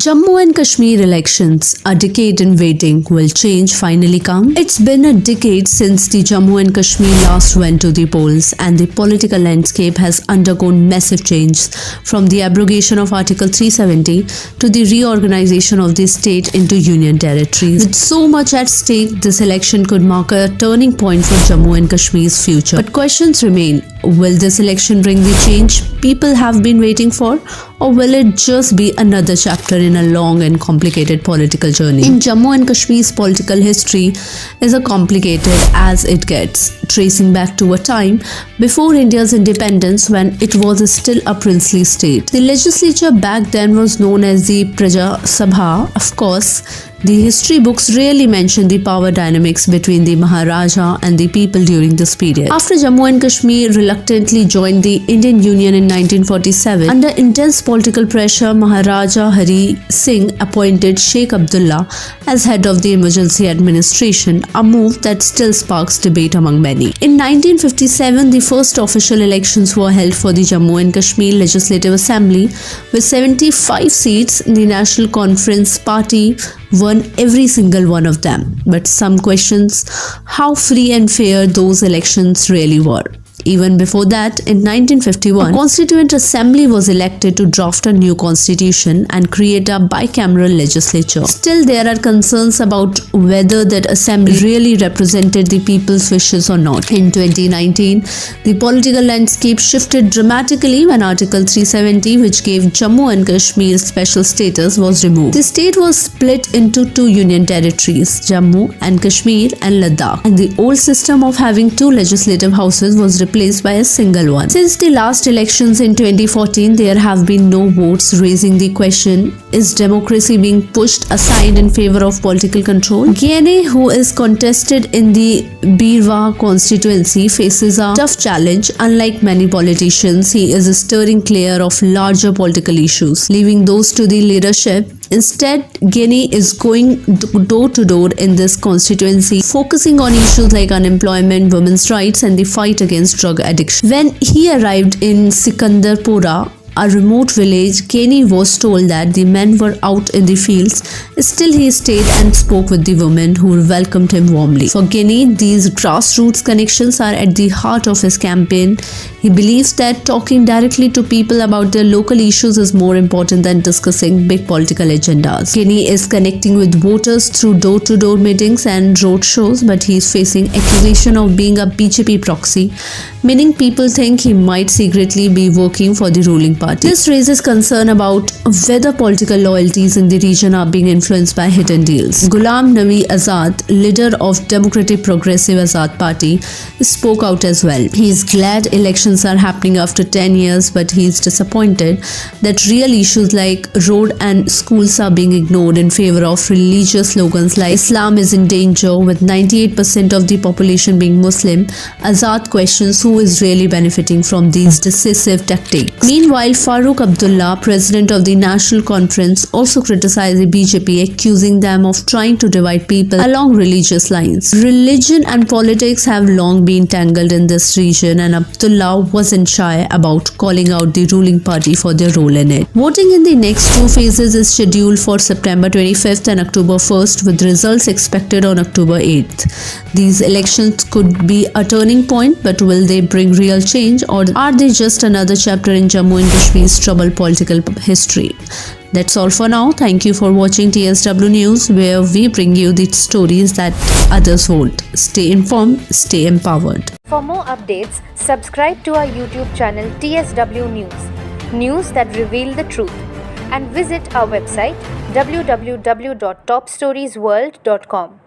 Jammu and Kashmir elections, a decade in waiting, will change finally come? It's been a decade since the Jammu and Kashmir last went to the polls, and the political landscape has undergone massive change from the abrogation of Article 370 to the reorganization of the state into union territories. With so much at stake, this election could mark a turning point for Jammu and Kashmir's future. But questions remain. Will this election bring the change people have been waiting for, or will it just be another chapter in a long and complicated political journey? In Jammu and Kashmir's political history is as complicated as it gets, tracing back to a time before India's independence when it was still a princely state. The legislature back then was known as the Praja Sabha. Of course, the history books rarely mention the power dynamics between the Maharaja and the people during this period. After Jammu and Kashmir reluctantly joined the Indian Union in 1947, under intense political pressure, Maharaja Hari Singh appointed Sheikh Abdullah as head of the emergency administration, a move that still sparks debate among many. In 1957, the first official elections were held for the Jammu and Kashmir Legislative Assembly. With 75 seats, the National Conference Party won every single one of them. But some questions how free and fair those elections really were. Even before that, in 1951, a Constituent Assembly was elected to draft a new constitution and create a bicameral legislature. Still, there are concerns about whether that assembly really represented the people's wishes or not. In 2019, the political landscape shifted dramatically when Article 370, which gave Jammu and Kashmir special status, was removed. The state was split into two union territories, Jammu and Kashmir and Ladakh, and the old system of having two legislative houses was replaced by a single one. Since the last elections in 2014, there have been no votes, raising the question, is democracy being pushed aside in favor of political control? Gene, who is contested in the Birwa constituency, faces a tough challenge. Unlike many politicians, he is steering clear of larger political issues, leaving those to the leadership. Instead, Gene is going door to door in this constituency, focusing on issues like unemployment, women's rights, and the fight against drug addiction. When he arrived in Sikandarpura, a remote village, Gene was told that the men were out in the fields. Still, he stayed and spoke with the women, who welcomed him warmly. For Gene, these grassroots connections are at the heart of his campaign. He believes that talking directly to people about their local issues is more important than discussing big political agendas. Gene is connecting with voters through door-to-door meetings and road shows, but he is facing accusation of being a BJP proxy, meaning people think he might secretly be working for the ruling party. This raises concern about whether political loyalties in the region are being influenced by hidden deals. Ghulam, Nabi, Azad, leader of Democratic Progressive Azad Party, spoke out as well. He is glad elections are happening after 10 years, but he is disappointed that real issues like road and schools are being ignored in favor of religious slogans like Islam is in danger. With 98% of the population being Muslim, Azad questions who is really benefiting from these decisive tactics. Meanwhile, Farooq Abdullah, president of the National Conference, also criticized the BJP, accusing them of trying to divide people along religious lines. Religion and politics have long been tangled in this region, and Abdullah wasn't shy about calling out the ruling party for their role in it. Voting in the next two phases is scheduled for September 25th and October 1st, with results expected on October 8th. These elections could be a turning point, but will they bring real change, or are they just another chapter in Jammu and Kashmir's troubled political history? That's all for now. Thank you for watching TSW News, where we bring you the stories that others won't. Stay informed, stay empowered. For more updates, subscribe to our YouTube channel TSW News, news that reveal the truth, and visit our website www.topstoriesworld.com.